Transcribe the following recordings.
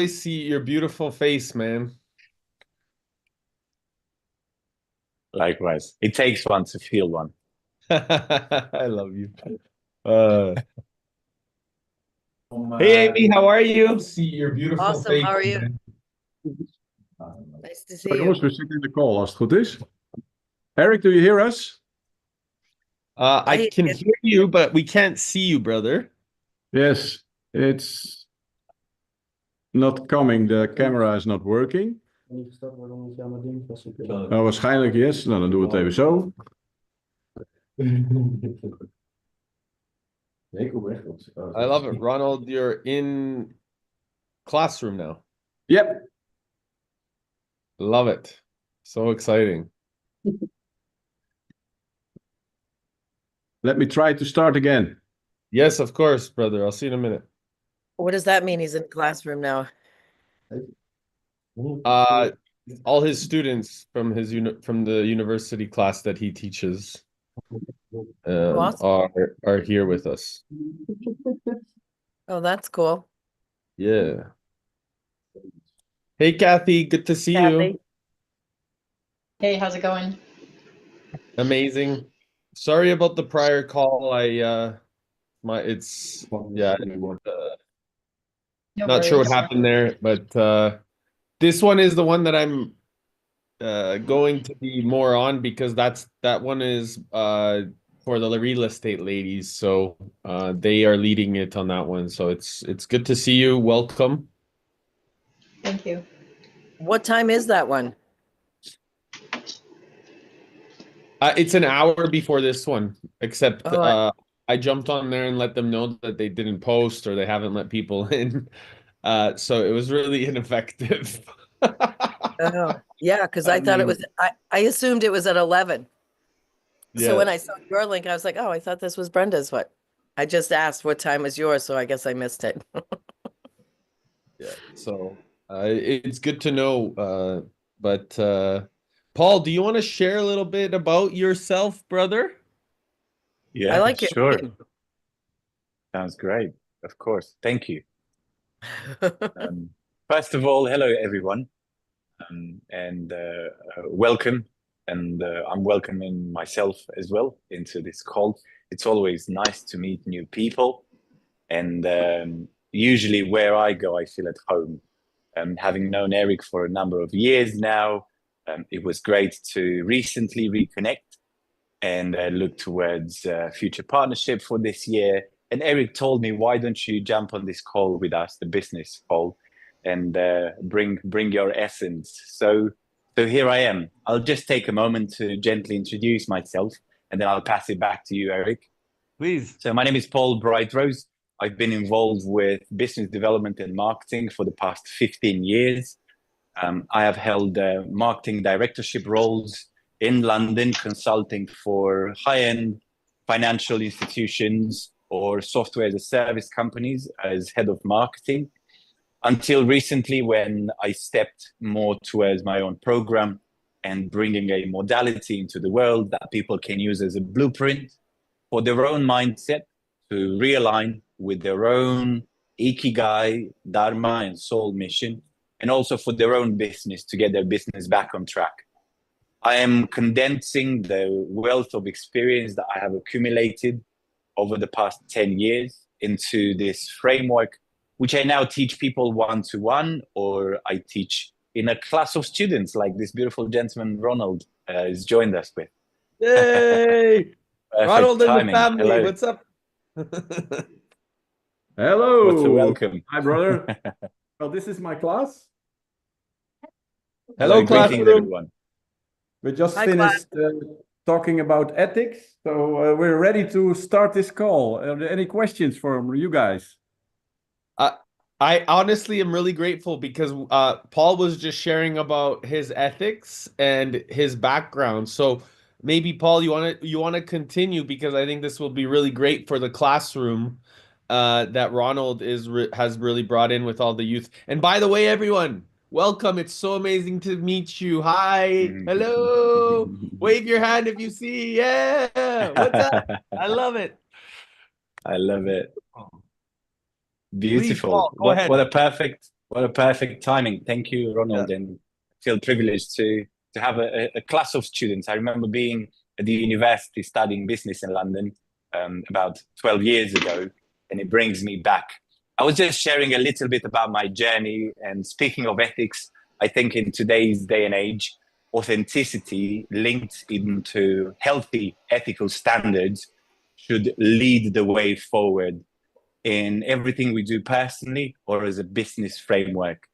see your beautiful face, man. Likewise. It takes one to feel one. I love you. Uh, hey, Amy, how are you? See your beautiful Awesome. face, How are you? man. Nice to Zo see you. jongens, we zitten in de call als het goed is. Eric, do you hear us? I I can hear you, but we can't see you, brother. Yes, it's not coming. The camera is not working. Nou, waarschijnlijk yes. Nou, dan doen we het even zo. I love it. Ronald, you're in classroom now. Yep. Love it. So exciting. Let me try to start again. Yes, of course, brother. I'll see you in a minute. What does that mean? He's in the classroom now. Uh, all his students from from the university class that he teaches Awesome. are here with us. Oh, that's cool. Yeah. Hey, Kathy, good to see you. Kathy. Hey, how's it going? Amazing. Sorry about the prior call. It's yeah, No not sure what worries. happened there, but this one is the one that I'm going to be more on because that one is for the real estate ladies. So they are leading it on that one. So it's good to see you. Welcome. Thank you. What time is that one? It's an hour before this one, except Oh, I jumped on there and let them know that they didn't post or they haven't let people in. So it was really ineffective. oh, yeah, because I I thought it mean, was, I assumed it was at 11. So yeah, when I saw your link, I was like, oh, I thought this was Brenda's. What? I just asked what time was yours, so I guess I missed it. yeah. So it's good to know. But Paul, do you want to share a little bit about yourself, brother? I Yeah, like your sure. name. Sounds great. Of course. Thank you. Um, First of all, hello everyone, and welcome. And I'm welcoming myself as well into this call. It's always nice to meet new people, and usually where I go, I feel at home. Having known Eric for a number of years now, it was great to recently reconnect and look towards future partnership for this year. And Eric told me, why don't you jump on this call with us, the business call, and bring your essence. So here I am. I'll just take a moment to gently introduce myself, and then I'll pass it back to you, Eric. Please. So my name is Paul Brightrose. I've been involved with business development and marketing for the past 15 years. I have held marketing directorship roles in London, consulting for high-end financial institutions or software as a service companies as head of marketing, until recently when I stepped more towards my own program and bringing a modality into the world that people can use as a blueprint for their own mindset to realign with their own ikigai, dharma, and soul mission, and also for their own business to get their business back on track. I am condensing the wealth of experience that I have accumulated over the past 10 years into this framework, which I now teach people one to one, or I teach in a class of students like this beautiful gentleman, Ronald, has joined us with. Yay! Perfect Ronald and the timing. family, Hello. what's up? What's a Hello. welcome? Hi, brother. Well, this is my class. Hello, Hello, greetings, classroom. everyone. We just Hi, class. finished talking about ethics, so we're ready to start this call. Are there any questions from you guys? I honestly am really grateful because Paul was just sharing about his ethics and his background. So maybe Paul, you want to continue because I think this will be really great for the classroom that Ronald has really brought in with all the youth. And by the way, everyone, welcome. It's so amazing to meet you. Hi, hello. Wave your hand if you see. Yeah, what's up? I love it. I love it. Please, Beautiful. Paul, go What ahead. a perfect What a perfect timing. Thank you, Ronald, Yeah. and I feel privileged to have a class of students. I remember being at the university studying business in London about 12 years ago, and it brings me back. I was just sharing a little bit about my journey, and speaking of ethics, I think in today's day and age, authenticity linked into healthy ethical standards should lead the way forward in everything we do personally or as a business framework.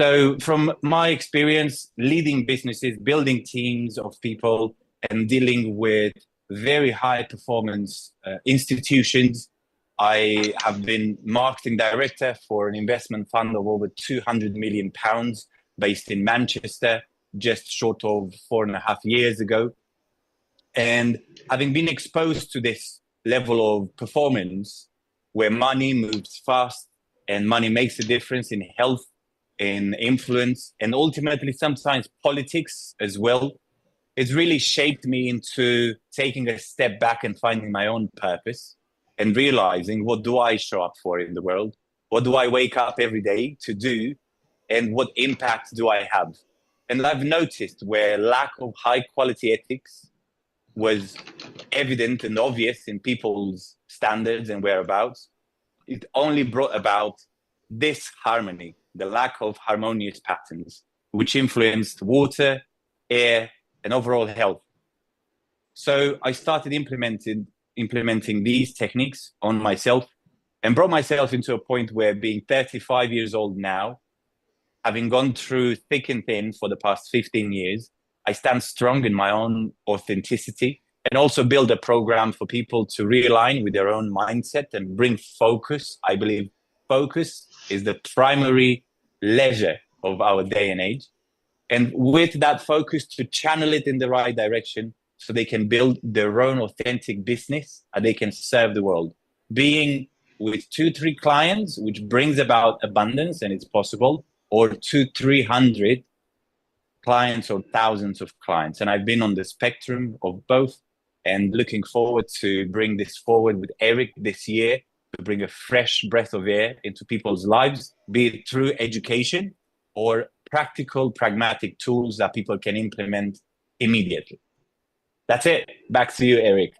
So, from my experience leading businesses, building teams of people, and dealing with very high performance institutions, I have been marketing director for an investment fund of over £200 million based in Manchester, just short of 4.5 years ago. And having been exposed to this level of performance where money moves fast and money makes a difference in health, in influence, and ultimately sometimes politics as well, it's really shaped me into taking a step back and finding my own purpose and realizing, what do I show up for in the world? What do I wake up every day to do? And what impact do I have? And I've noticed where lack of high quality ethics was evident and obvious in people's standards and whereabouts, it only brought about disharmony, the lack of harmonious patterns, which influenced water, air, and overall health. So I started implementing these techniques on myself and brought myself into a point where, being 35 years old now, having gone through thick and thin for the past 15 years, I stand strong in my own authenticity and also build a program for people to realign with their own mindset and bring focus. I believe focus is the primary leisure of our day and age. And with that focus, to channel it in the right direction so they can build their own authentic business and they can serve the world. Being with 2-3 clients, which brings about abundance, and it's possible, or 200-300 clients or thousands of clients. And I've been on the spectrum of both, and looking forward to bring this forward with Eric this year, to bring a fresh breath of air into people's lives, be it through education or practical, pragmatic tools that people can implement immediately. That's it. Back to you, Eric.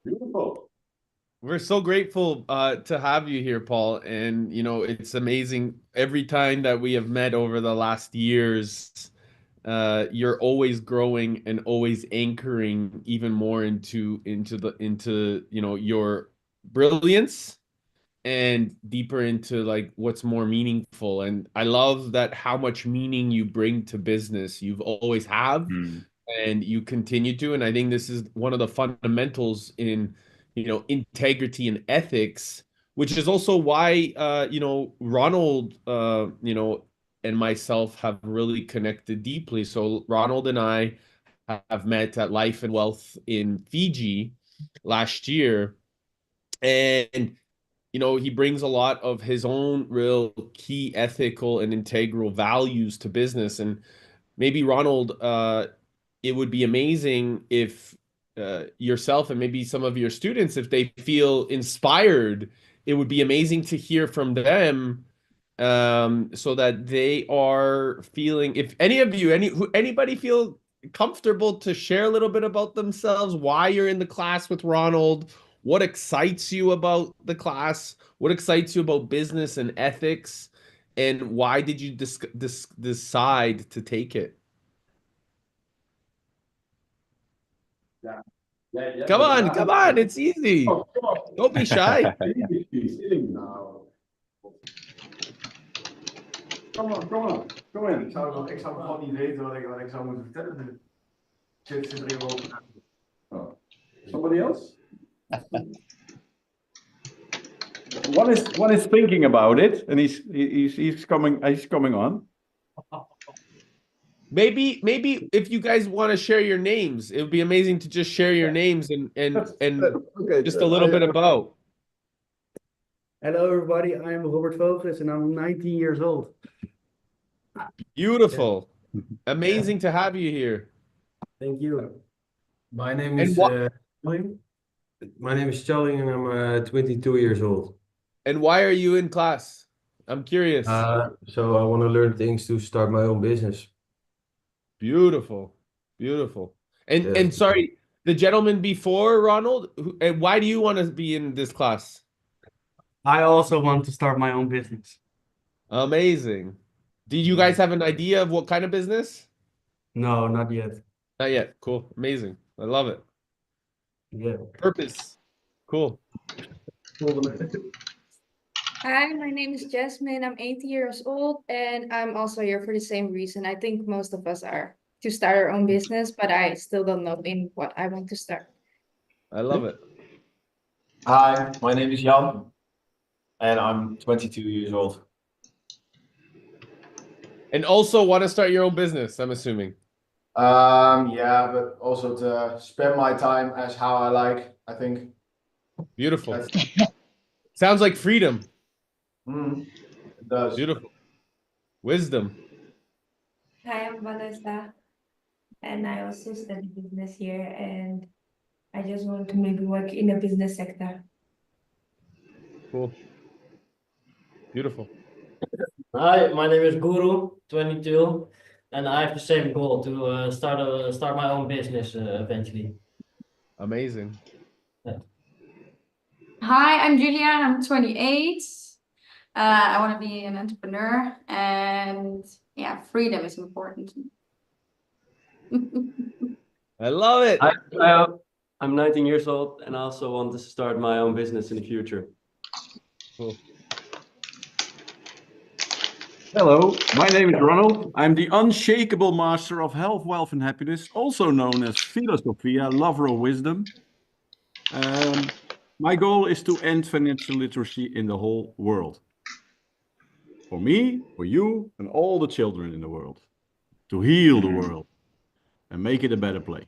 Beautiful. We're so grateful to have you here, Paul. And, you know, it's amazing every time that we have met over the last years, you're always growing and always anchoring even more into you know, your brilliance and deeper into like what's more meaningful. And I love that how much meaning you bring to business. You've always have, and you continue to. And I think this is one of the fundamentals in, you know, integrity and ethics, which is also why, you know, Ronald, you know, and myself have really connected deeply. So Ronald and I have met at Life and Wealth in Fiji last year. And, you know, he brings a lot of his own real key ethical and integral values to business. And maybe Ronald, it would be amazing if yourself and maybe some of your students, if they feel inspired, it would be amazing to hear from them, so that they are feeling, if any of you, anybody feel comfortable to share a little bit about themselves, why you're in the class with Ronald, what excites you about the class, what excites you about business and ethics, and why did you decide to take it? Yeah. Come on, it's easy. Oh, come on. Don't be shy. Easy now. Come on. Kom in. Ik zou gewoon niet weten wat ik zou moeten vertellen. Zit er even over. Oh. Somebody else? One is thinking about it, and he's coming on. Maybe if you guys want to share your names, it would be amazing to just share your names and Okay, just a little bit about. Hello, everybody. I'm Robert Vogels, and I'm 19 years old. Beautiful. Amazing to have you here. Thank you. My name And is Sterling. My name is Sterling, and I'm 22 years old. And why are you in class? I'm curious. So I want to learn things to start my own business. Beautiful. Beautiful. And Yeah. and sorry, the gentleman before Ronald, and why do you want to be in this class? I also want to start my own business. Amazing. Do you guys have an idea of what kind of business? No, not yet. Not yet. Cool. Amazing. I love it. Yeah. Purpose. Cool. Hi, my name is Jasmine. I'm 80 years old, and I'm also here for the same reason. I think most of us are to start our own business, but I still don't know in what I want to start. I love it. Hi, my name is Jan, and I'm 22 years old. And also want to start your own business, I'm assuming. Yeah, but also to spend my time as how I like. I think Beautiful. that's Sounds like freedom. it does. Beautiful. Wisdom. Hi, I'm Vanessa, and I also study business here, and I just want to maybe work in the business sector. Cool. Beautiful. Hi, my name is Guru, 22, and I have the same goal to start my own business eventually. Amazing. Hi, I'm Julia. I'm 28. I want to be an entrepreneur, and yeah, freedom is important. I love it. I'm 19 years old and I also want to start my own business in the future. Cool. Hello, my name is Ronald. I'm the unshakable master of health, wealth, and happiness, also known as Philosophia, lover of wisdom. My goal is to end financial literacy in the whole world. For me, for you, and all the children in the world. To heal the world and make it a better place.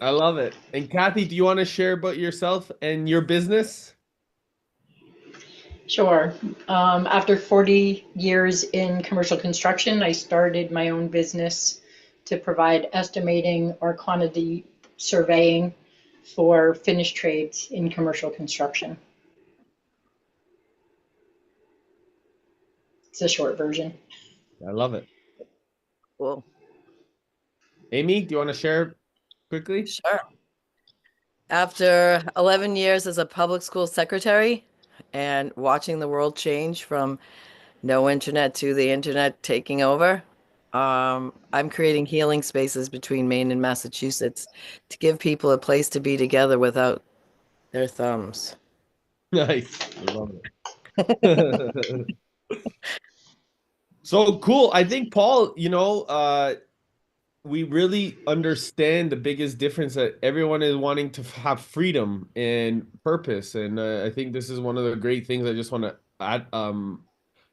I love it. And Kathy, do you want to share about yourself and your business? Sure. After 40 years in commercial construction, I started my own business to provide estimating or quantity surveying for finished trades in commercial construction. It's a short version. I love it. Cool. Amy, do you want to share quickly? Sure. After 11 years as a public school secretary and watching the world change from no internet to the internet taking over, I'm creating healing spaces between Maine and Massachusetts to give people a place to be together without their thumbs. Nice. I love it. So cool. I think, Paul, we really understand the biggest difference that everyone is wanting to have freedom and purpose. And I think this is one of the great things I just want to add,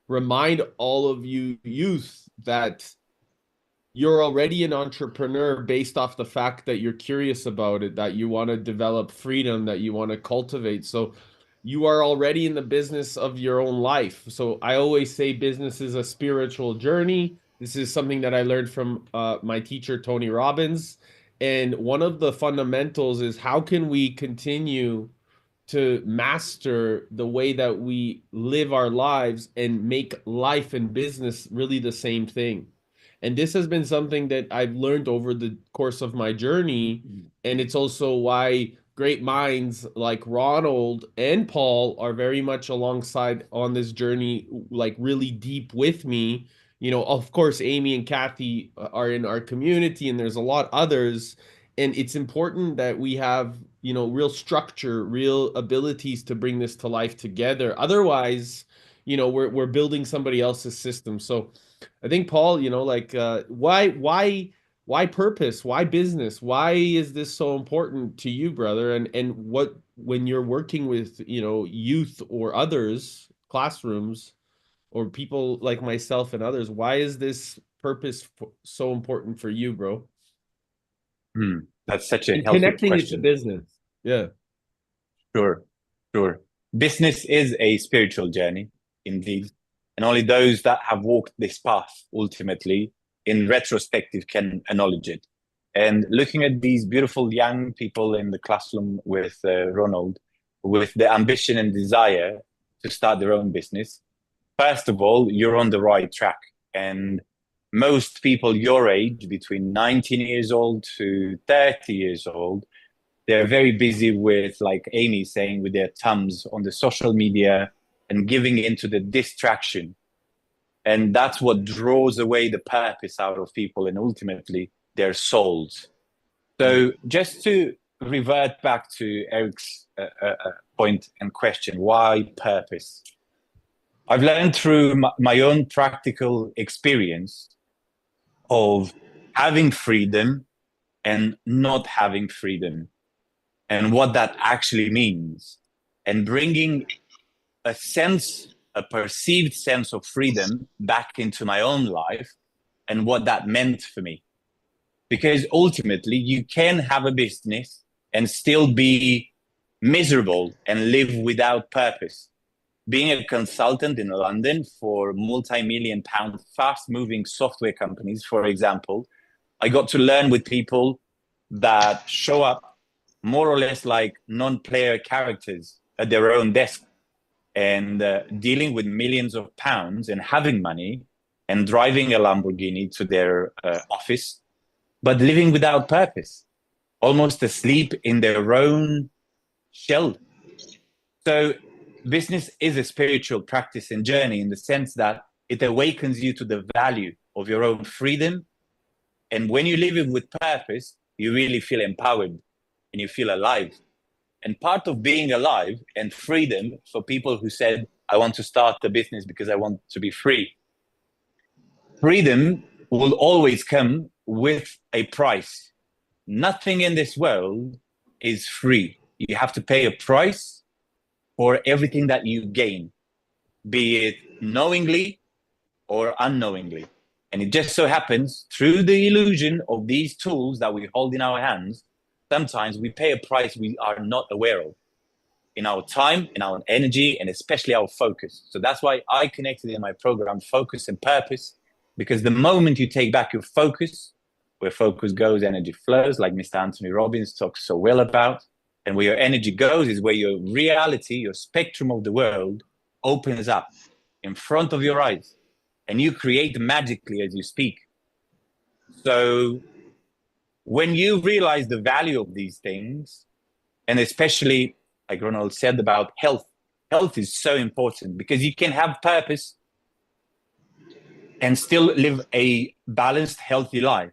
remind all of you youth that you're already an entrepreneur based off the fact that you're curious about it, that you want to develop freedom, that you want to cultivate. So you are already in the business of your own life. So I always say business is a spiritual journey. This is something that I learned from my teacher, Tony Robbins. And one of the fundamentals is how can we continue to master the way that we live our lives and make life and business really the same thing. And this has been something that I've learned over the course of my journey. And it's also why great minds like Ronald and Paul are very much alongside on this journey, like really deep with me. Of course, Amy and Kathy are in our community, and there's a lot others. And it's important that we have, real structure, real abilities to bring this to life together. Otherwise, we're building somebody else's system. So I think, Paul, why purpose? Why business? Why is this so important to you, brother? And what, when you're working with, youth or others, classrooms, or people like myself and others, why is this purpose so important for you, bro? That's such a and healthy connecting question. it to business. Yeah. Sure. Business is a spiritual journey, indeed. And only those that have walked this path, ultimately, in retrospective, can acknowledge it. And looking at these beautiful young people in the classroom with Ronald, with the ambition and desire to start their own business, first of all, you're on the right track. And most people your age, between 19 years old to 30 years old, they're very busy with, like Amy's saying, with their thumbs on the social media and giving into the distraction. And that's what draws away the purpose out of people and ultimately their souls. So just to revert back to Eric's point and question, why purpose? I've learned through my own practical experience of having freedom and not having freedom, and what that actually means, and bringing a perceived sense of freedom back into my own life and what that meant for me. Because ultimately, you can have a business and still be miserable and live without purpose. Being a consultant in London for multi-million-pound fast-moving software companies, for example, I got to learn with people that show up more or less like non-player characters at their own desk and dealing with millions of pounds and having money and driving a Lamborghini to their office, but living without purpose, almost asleep in their own shell. So business is a spiritual practice and journey in the sense that it awakens you to the value of your own freedom. And when you live it with purpose, you really feel empowered and you feel alive. And part of being alive and freedom for people who said, I want to start a business because I want to be free. Freedom will always come with a price. Nothing in this world is free. You have to pay a price for everything that you gain, be it knowingly or unknowingly. And it just so happens, through the illusion of these tools that we hold in our hands, sometimes we pay a price we are not aware of in our time, in our energy, and especially our focus. So that's why I connected in my program Focus and Purpose, because the moment you take back your focus, where focus goes, energy flows, like Mr. Anthony Robbins talks so well about. And where your energy goes is where your reality, your spectrum of the world opens up in front of your eyes. And you create magically as you speak. So when you realize the value of these things, and especially like Ronald said about health, health is so important because you can have purpose and still live a balanced, healthy life.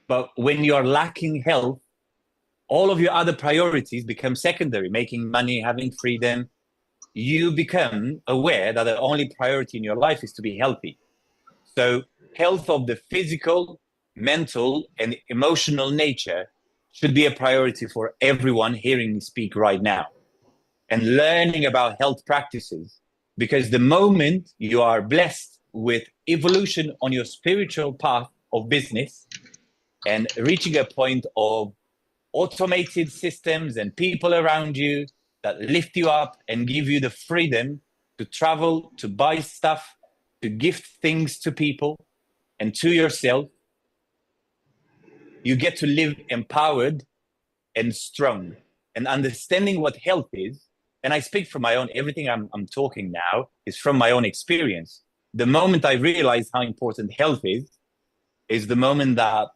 But when you're lacking health, all of your other priorities become secondary, making money, having freedom. You become aware that the only priority in your life is to be healthy. So health of the physical, mental, and emotional nature should be a priority for everyone hearing me speak right now. And learning about health practices, because the moment you are blessed with evolution on your spiritual path of business and reaching a point of automated systems and people around you that lift you up and give you the freedom to travel, to buy stuff, to gift things to people and to yourself, you get to live empowered and strong and understanding what health is. And I speak from my own, everything I'm talking now is from my own experience. The moment I realized how important health is the moment that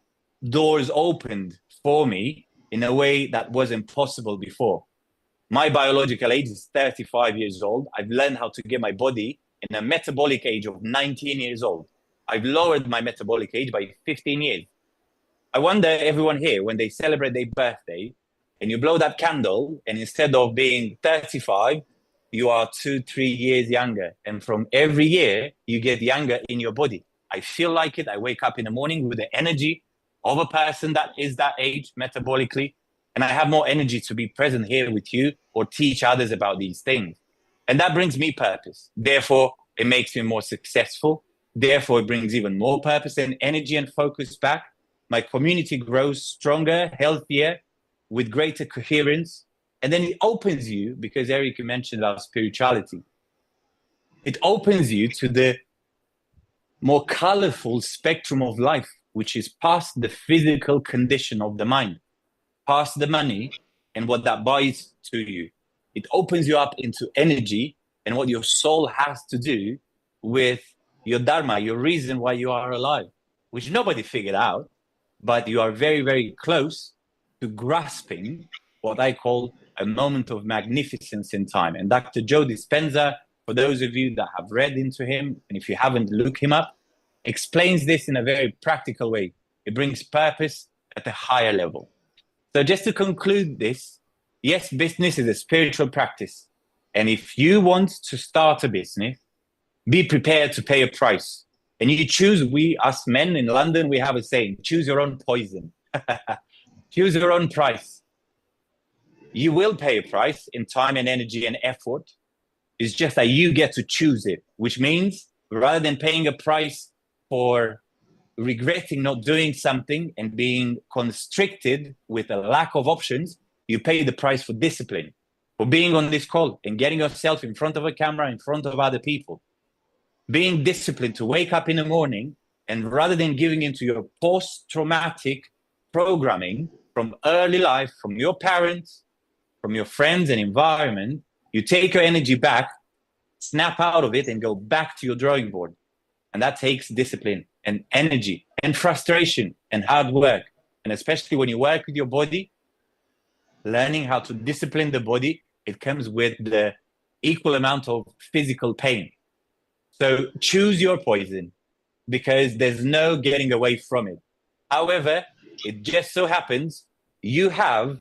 doors opened for me in a way that wasn't possible before. My biological age is 35 years old. I've learned how to get my body in a metabolic age of 19 years old. I've lowered my metabolic age by 15 years. I wonder, everyone here, when they celebrate their birthday and you blow that candle and instead of being 35, you are 2-3 years younger. And from every year, you get younger in your body. I feel like it. I wake up in the morning with the energy of a person that is that age metabolically. And I have more energy to be present here with you or teach others about these things. And that brings me purpose. Therefore, it makes me more successful. Therefore, it brings even more purpose and energy and focus back. My community grows stronger, healthier, with greater coherence. And then it opens you, because Eric, you mentioned about spirituality. It opens you to the more colorful spectrum of life, which is past the physical condition of the mind, past the money and what that buys to you. It opens you up into energy and what your soul has to do with your dharma, your reason why you are alive, which nobody figured out, but you are very, very close to grasping what I call a moment of magnificence in time. And Dr. Joe Dispenza, for those of you that have read into him, and if you haven't, look him up, explains this in a very practical way. It brings purpose at a higher level. So just to conclude this, yes, business is a spiritual practice. And if you want to start a business, be prepared to pay a price. And you choose, we, us men in London, we have a saying, choose your own poison. Choose your own price. You will pay a price in time and energy and effort. It's just that you get to choose it, which means rather than paying a price for regretting not doing something and being constricted with a lack of options, you pay the price for discipline, for being on this call and getting yourself in front of a camera, in front of other people. Being disciplined to wake up in the morning, and rather than giving into your post-traumatic programming from early life, from your parents, from your friends and environment, you take your energy back, snap out of it, and go back to your drawing board. And that takes discipline and energy and frustration and hard work. And especially when you work with your body, learning how to discipline the body, it comes with the equal amount of physical pain. So choose your poison, because there's no getting away from it. However, it just so happens you have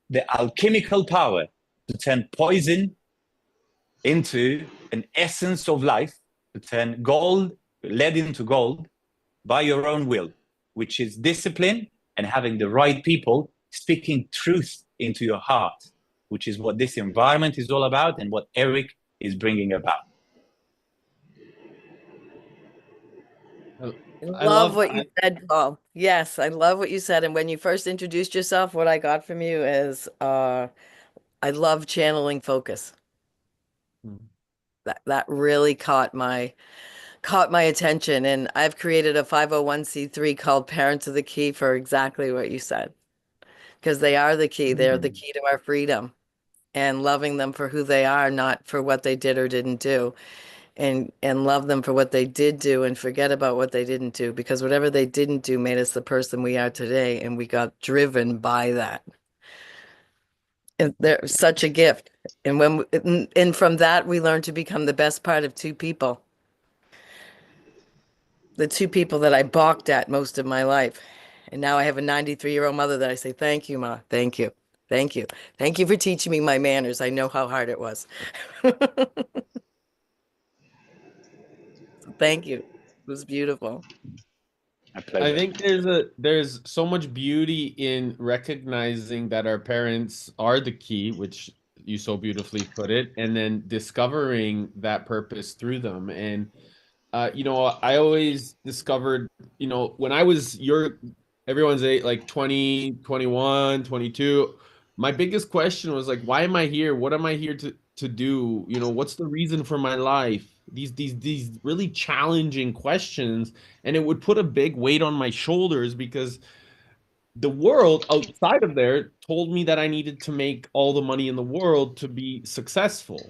the alchemical power to turn poison into an essence of life, to turn gold, lead into gold by your own will, which is discipline and having the right people speaking truth into your heart, which is what this environment is all about and what Eric is bringing about. I love what you said, Paul. Yes, I love what you said. And when you first introduced yourself, what I got from you is I love channeling focus. That really caught my attention. And I've created a 501c3 called Parents of the Key for exactly what you said. Because they are the key. They're the key to our freedom, and loving them for who they are, not for what they did or didn't do. And love them for what they did do and forget about what they didn't do, because whatever they didn't do made us the person we are today, and we got driven by that. And they're such a gift. And from that we learn to become the best part of two people. The two people that I balked at most of my life. And now I have a 93-year-old mother that I say, thank you, Ma. Thank you. Thank you. Thank you for teaching me my manners. I know how hard it was. Thank you. It was beautiful. I think there's so much beauty in recognizing that our parents are the key, which you so beautifully put it, and then discovering that purpose through them. And I always discovered, when I was everyone's like 20, 21, 22, my biggest question was like, why am I here? What am I here to do? What's the reason for my life? These really challenging questions, and it would put a big weight on my shoulders, because the world outside of there told me that I needed to make all the money in the world to be successful.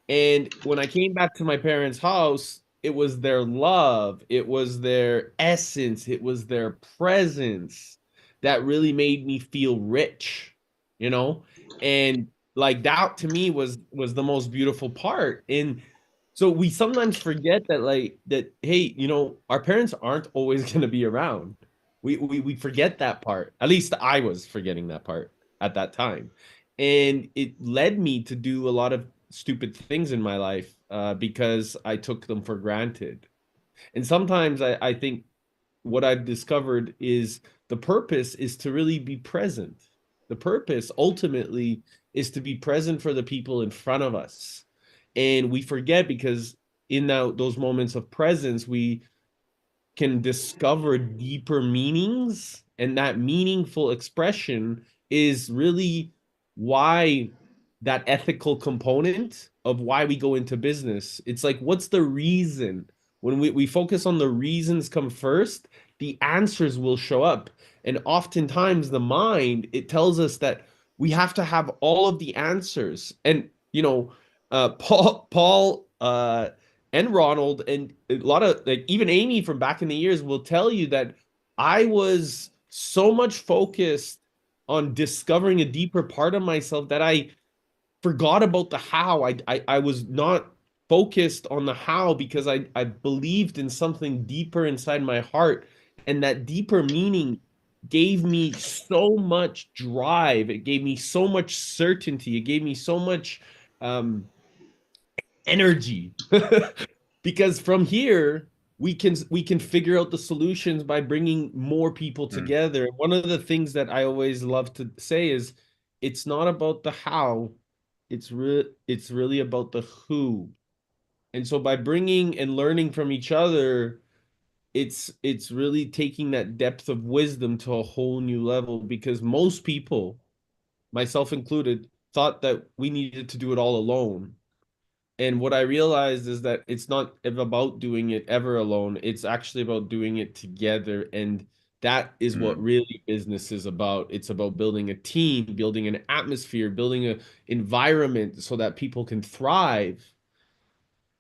And when I came back to my parents' house, it was their love, it was their essence, it was their presence that really made me feel rich, And like that to me was the most beautiful part. And so we sometimes forget that, hey, our parents aren't always going to be around. We forget that part. At least I was forgetting that part at that time. And it led me to do a lot of stupid things in my life because I took them for granted. And sometimes I think what I've discovered is the purpose is to really be present. The purpose ultimately is to be present for the people in front of us. And we forget, because in those moments of presence, we can discover deeper meanings. And that meaningful expression is really why that ethical component of why we go into business. It's like, what's the reason? When we focus on the reasons come first, the answers will show up. And oftentimes the mind, it tells us that we have to have all of the answers. And, Paul, and Ronald, and a lot of like even Amy from back in the years will tell you that I was so much focused on discovering a deeper part of myself that I forgot about the how. I was not focused on the how because I believed in something deeper inside my heart, and that deeper meaning gave me so much drive. It gave me so much certainty. It gave me so much energy. Because from here we can figure out the solutions by bringing more people together. One of the things that I always love to say is it's not about the how, it's really about the who. And so by bringing and learning from each other, it's really taking that depth of wisdom to a whole new level, because most people, myself included, thought that we needed to do it all alone. And what I realized is that it's not about doing it ever alone. It's actually about doing it together. And that is what really business is about. It's about building a team, building an atmosphere, building an environment so that people can thrive.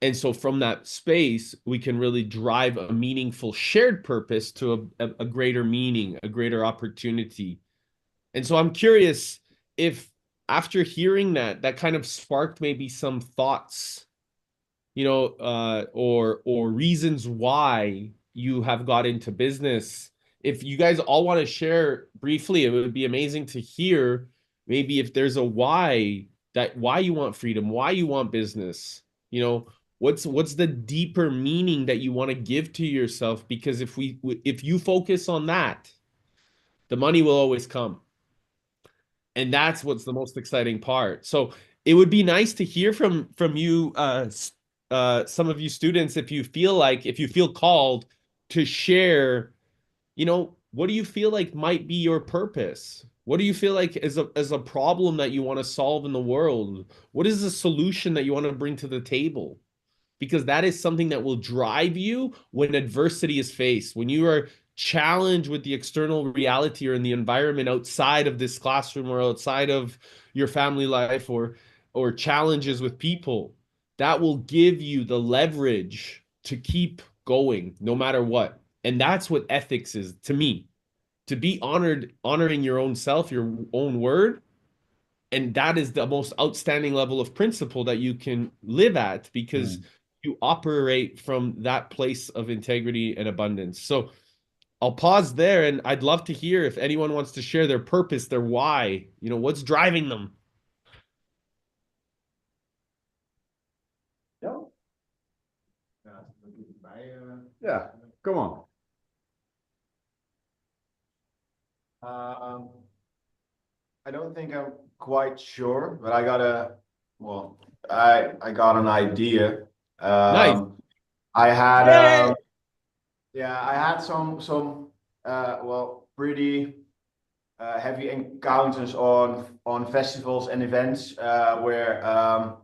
And so from that space, we can really drive a meaningful shared purpose to a greater meaning, a greater opportunity. And so I'm curious if after hearing that, that kind of sparked maybe some thoughts, or reasons why you have got into business. If you guys all want to share briefly, it would be amazing to hear maybe if there's a why you want freedom, why you want business, what's the deeper meaning that you want to give to yourself? Because if you focus on that, the money will always come. And that's what's the most exciting part. So it would be nice to hear from you, some of you students, if you feel called to share, what do you feel like might be your purpose? What do you feel like is a problem that you want to solve in the world? What is the solution that you want to bring to the table? Because that is something that will drive you when adversity is faced, when you are challenged with the external reality or in the environment outside of this classroom or outside of your family life, or challenges with people. That will give you the leverage to keep going no matter what. And that's what ethics is to me. To be honoring your own self, your own word. And that is the most outstanding level of principle that you can live at, because you operate from that place of integrity and abundance. So I'll pause there, and I'd love to hear if anyone wants to share their purpose, their why, what's driving them. Yeah, come on. I don't think I'm quite sure, but I got an idea. Nice. I had I had some pretty heavy encounters on festivals and events where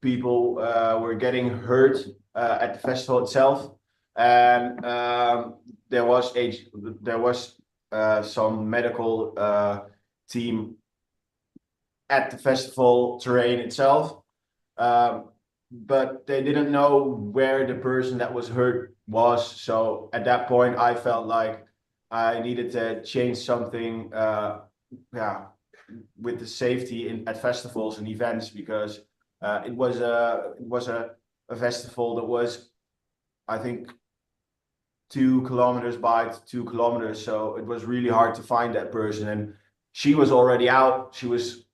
people were getting hurt at the festival itself, and there was some medical team at the festival terrain itself, but they didn't know where the person that was hurt was. So at that point, I felt like I needed to change something, with the safety at festivals and events, because it was a festival that was, I think, 2 kilometers by 2 kilometers. So it was really hard to find that person, and she was already out. She was,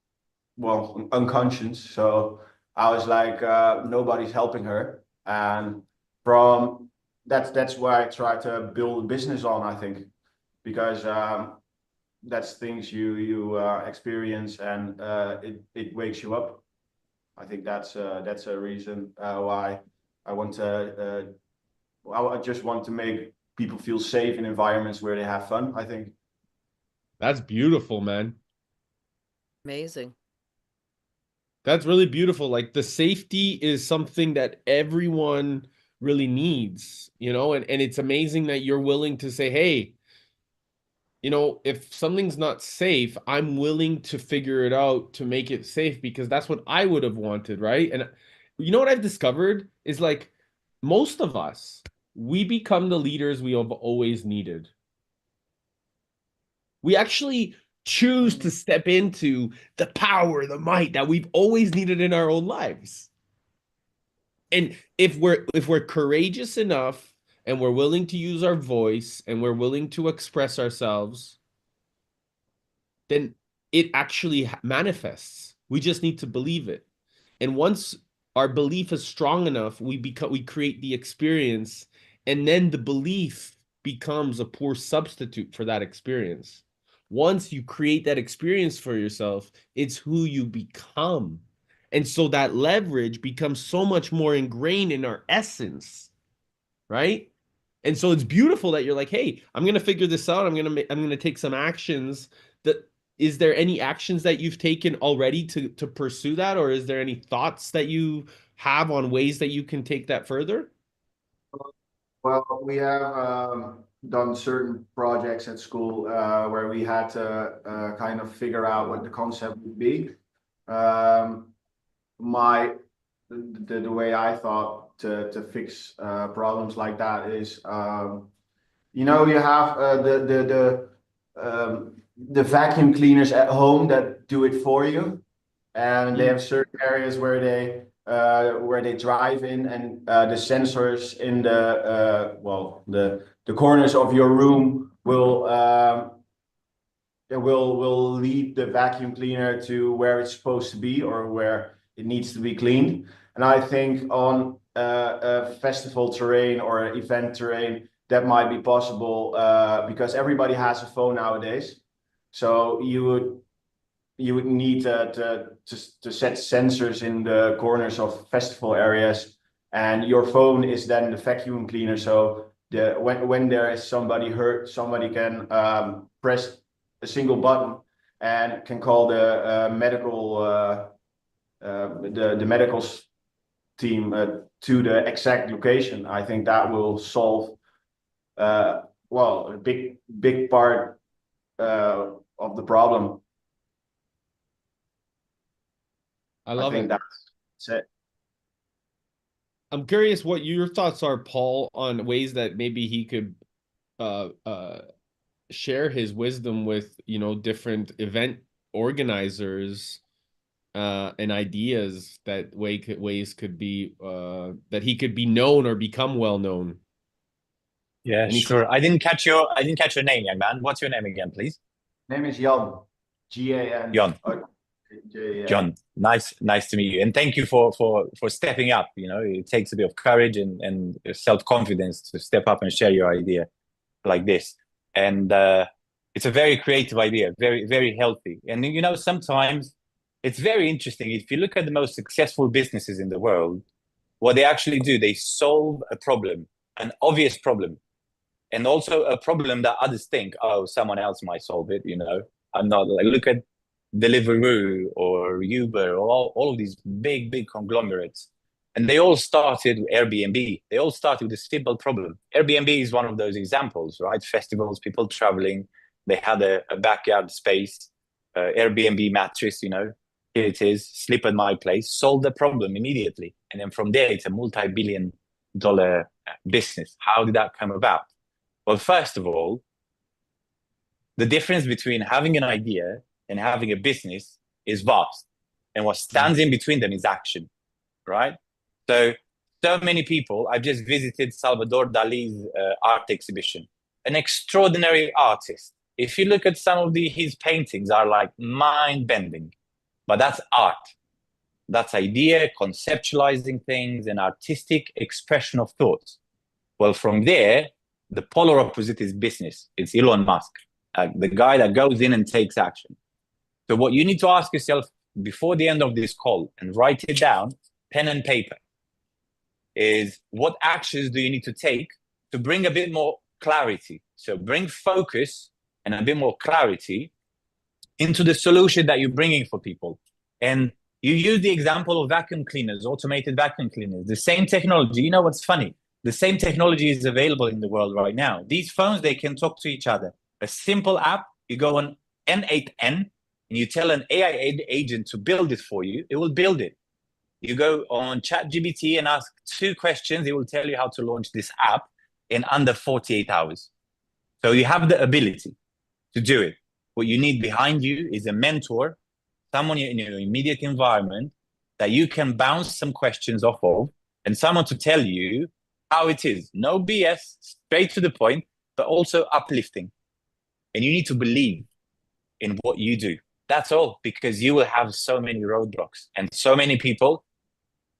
unconscious. So I was like, nobody's helping her. And from that's where I try to build a business on, I think, because that's things you experience, and it wakes you up. I think that's a reason why I want to. I just want to make people feel safe in environments where they have fun, I think. That's beautiful, man. Amazing. That's really beautiful. Like, the safety is something that everyone really needs, and it's amazing that you're willing to say, hey, you know, if something's not safe, I'm willing to figure it out to make it safe because that's what I would have wanted, right? And you know what I've discovered is like most of us, we become the leaders we have always needed. We actually choose to step into the power, the might that we've always needed in our own lives. And if we're courageous enough and we're willing to use our voice and we're willing to express ourselves, then it actually manifests. We just need to believe it. And once our belief is strong enough, we create the experience, and then the belief becomes a poor substitute for that experience. Once you create that experience for yourself, it's who you become. And so that leverage becomes so much more ingrained in our essence, right? And so it's beautiful that you're like, hey, I'm going to figure this out. I'm going to take some actions. That is there any actions that you've taken already to pursue that, or is there any thoughts that you have on ways that you can take that further? Well, we have done certain projects at school where we had to kind of figure out what the concept would be. The way I thought to fix problems like that is, you know, you have the vacuum cleaners at home that do it for you, and they have certain areas where they drive in, and the sensors in the corners of your room will lead the vacuum cleaner to where it's supposed to be or where it needs to be cleaned. And I think on a festival terrain or event terrain, that might be possible because everybody has a phone nowadays. So you would need to set sensors in the corners of festival areas, and your phone is then the vacuum cleaner. So when there is somebody hurt, somebody can press a single button and can call the medical team to the exact location. I think that will solve a big part of the problem. I think it. That's it. I'm curious what your thoughts are, Paul, on ways that maybe he could share his wisdom with, you know, different event organizers and ideas that ways could be that he could be known or become well known. Yeah, sure. I didn't catch your name, young man. What's your name again, please? Name is Jan. G-A-N. Jan. John, nice to meet you, and thank you for stepping up. You know, it takes a bit of courage and self-confidence to step up and share your idea like this. And it's a very creative idea, very, very healthy. And you know, sometimes it's very interesting. If you look at the most successful businesses in the world, what they actually do, they solve a problem, an obvious problem, and also a problem that others think, oh, someone else might solve it. You know, I'm not like, look at Deliveroo or Uber, or all of these big conglomerates. And they all started with Airbnb. They all started with a simple problem. Airbnb is one of those examples, right? Festivals, people traveling, they had a backyard space, Airbnb mattress, you know, here it is, sleep at my place, solve the problem immediately. And then from there, it's a multi-billion-dollar business. How did that come about? Well, first of all, the difference between having an idea and having a business is vast. And what stands in between them is action, right? So many people, I've just visited Salvador Dali's art exhibition, an extraordinary artist. If you look at some of his paintings are like mind-bending, but that's art. That's idea, conceptualizing things, and artistic expression of thoughts. Well, from there, the polar opposite is business. It's Elon Musk, the guy that goes in and takes action. So what you need to ask yourself before the end of this call, and write it down, pen and paper, is what actions do you need to take to bring a bit more clarity? So bring focus and a bit more clarity into the solution that you're bringing for people. And you use the example of vacuum cleaners, automated vacuum cleaners, the same technology. You know what's funny? The same technology is available in the world right now. These phones, they can talk to each other. A simple app, you go on N8N and you tell an AI agent to build it for you, it will build it. You go on ChatGPT and ask 2 questions, it will tell you how to launch this app in under 48 hours. So you have the ability to do it. What you need behind you is a mentor, someone in your immediate environment that you can bounce some questions off of, and someone to tell you how it is. No BS, straight to the point, but also uplifting. And you need to believe in what you do. That's all, because you will have so many roadblocks, and so many people,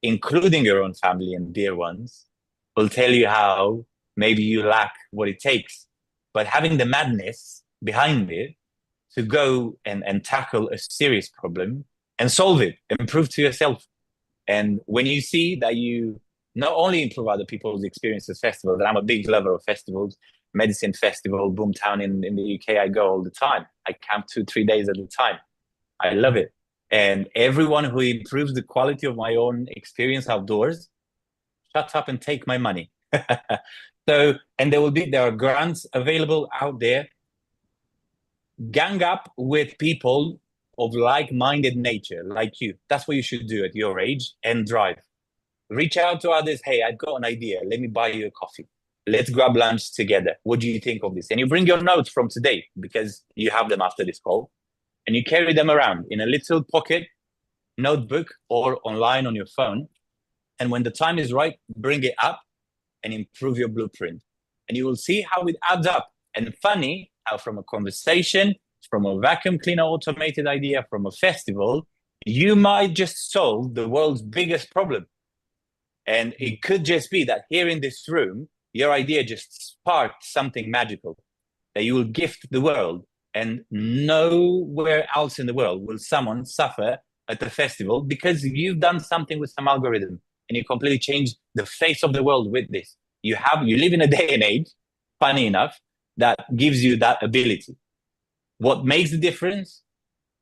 including your own family and dear ones, will tell you how maybe you lack what it takes. But having the madness behind it to go and tackle a serious problem and solve it and prove to yourself. And when you see that you not only improve other people's experiences, festivals, and I'm a big lover of festivals, Medicine Festival, Boomtown in the UK, I go all the time. I camp 2-3 days at a time. I love it. And everyone who improves the quality of my own experience outdoors, shut up and take my money. So, and there are grants available out there. Gang up with people of like-minded nature, like you. That's what you should do at your age, and drive. Reach out to others. Hey, I've got an idea. Let me buy you a coffee. Let's grab lunch together. What do you think of this? And you bring your notes from today, because you have them after this call, and you carry them around in a little pocket notebook or online on your phone. And when the time is right, bring it up and improve your blueprint. And you will see how it adds up. And funny how from a conversation, from a vacuum cleaner automated idea, from a festival, you might just solve the world's biggest problem. And it could just be that here in this room, your idea just sparked something magical that you will gift the world. And nowhere else in the world will someone suffer at the festival because you've done something with some algorithm and you completely changed the face of the world with this. You live in a day and age, funny enough, that gives you that ability. What makes the difference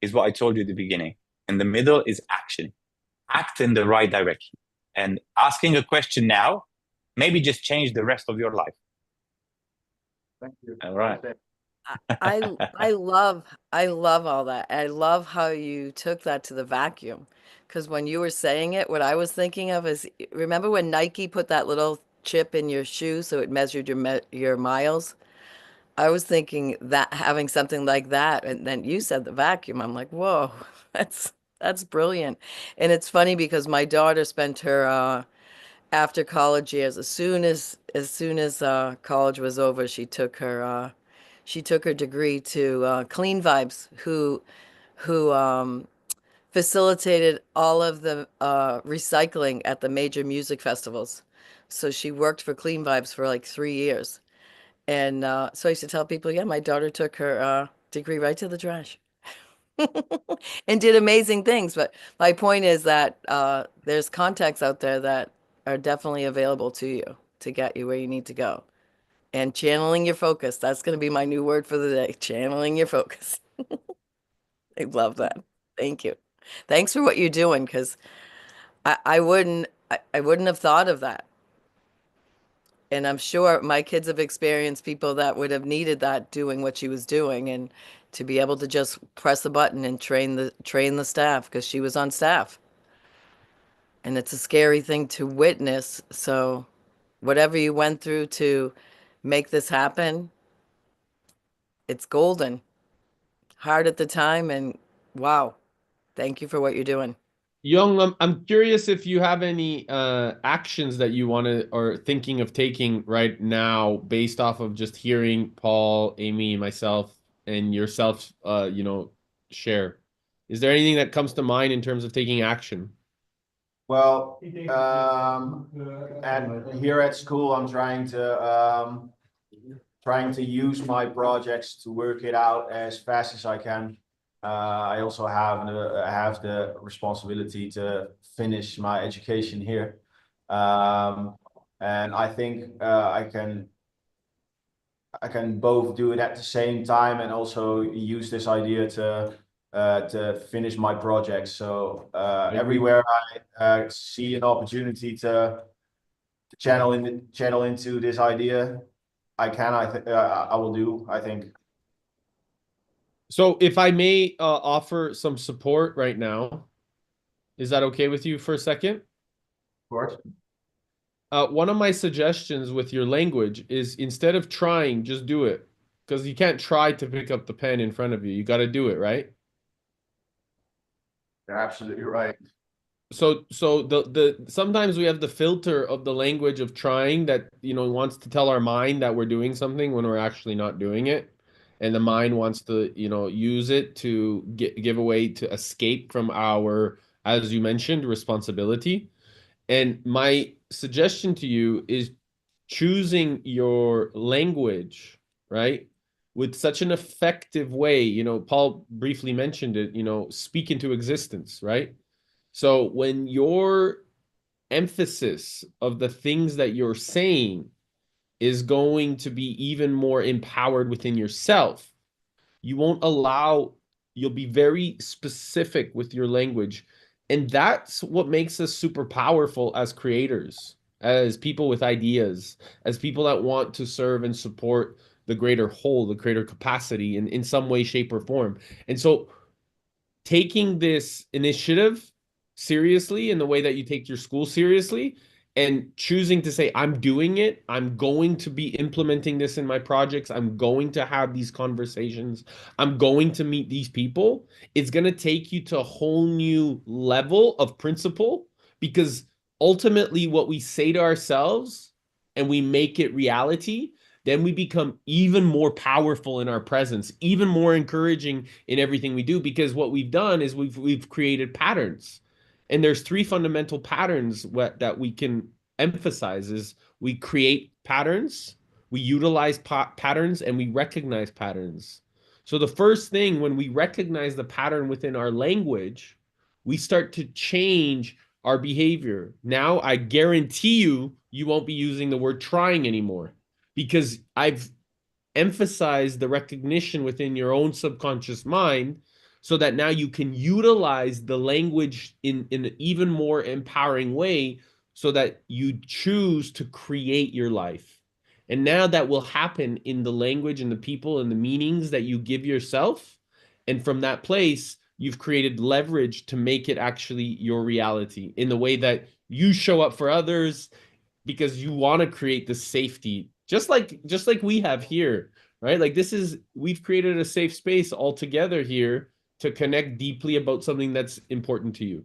is what I told you at the beginning. In the middle is action. Act in the right direction. And asking a question now, maybe just change the rest of your life. Thank you. All right. I love all that. I love how you took that to the vacuum. Because when you were saying it, what I was thinking of is, remember when Nike put that little chip in your shoe so it measured your miles? I was thinking that having something like that, and then you said the vacuum. I'm like, whoa, that's brilliant. And it's funny because my daughter spent her after college years, as soon as college was over, she took her degree to Clean Vibes, who facilitated all of the recycling at the major music festivals. So she worked for Clean Vibes for like 3 years. And so I used to tell people, yeah, my daughter took her degree right to the trash and did amazing things. But my point is that there's contacts out there that are definitely available to you to get you where you need to go. And channeling your focus, that's going to be my new word for the day, channeling your focus. I love that. Thank you. Thanks for what you're doing, because I wouldn't have thought of that. And I'm sure my kids have experienced people that would have needed that doing what she was doing, and to be able to just press a button and train the staff, because she was on staff. And it's a scary thing to witness. So whatever you went through to make this happen, it's golden. Hard at the time, and wow. Thank you for what you're doing. Young, I'm curious if you have any actions that you want to or thinking of taking right now based off of just hearing Paul, Amy, myself, and yourself, share. Is there anything that comes to mind in terms of taking action? Well, here at school, I'm trying to use my projects to work it out as fast as I can. I also have the responsibility to finish my education here, and I think I can both do it at the same time and also use this idea to finish my projects. So everywhere I see an opportunity to channel into this idea, I will do, I think. So if I may offer some support right now, is that okay with you for a second? Of course. One of my suggestions with your language is instead of trying, just do it. Because you can't try to pick up the pen in front of you. You got to do it, right? You're absolutely right. So the sometimes we have the filter of the language of trying that, wants to tell our mind that we're doing something when we're actually not doing it. And the mind wants to, use it to give away to escape from our, as you mentioned, responsibility. And my suggestion to you is choosing your language, right? With such an effective way, Paul briefly mentioned it, speak into existence, right? So when your emphasis of the things that you're saying is going to be even more empowered within yourself, you won't allow, you'll be very specific with your language. And that's what makes us super powerful as creators, as people with ideas, as people that want to serve and support the greater whole, the greater capacity in some way, shape, or form. And so taking this initiative seriously in the way that you take your school seriously and choosing to say, I'm doing it, I'm going to be implementing this in my projects, I'm going to have these conversations, I'm going to meet these people, it's going to take you to a whole new level of principle, because ultimately what we say to ourselves and we make it reality, then we become even more powerful in our presence, even more encouraging in everything we do, because what we've done is we've created patterns. And there's three fundamental patterns that we can emphasize is we create patterns, we utilize patterns, and we recognize patterns. So the first thing, when we recognize the pattern within our language, we start to change our behavior. Now, I guarantee you won't be using the word trying anymore, because I've emphasized the recognition within your own subconscious mind so that now you can utilize the language in an even more empowering way so that you choose to create your life. And now that will happen in the language and the people and the meanings that you give yourself. And from that place, you've created leverage to make it actually your reality in the way that you show up for others, because you want to create the safety, just like we have here, right? Like we've created a safe space all together here to connect deeply about something that's important to you.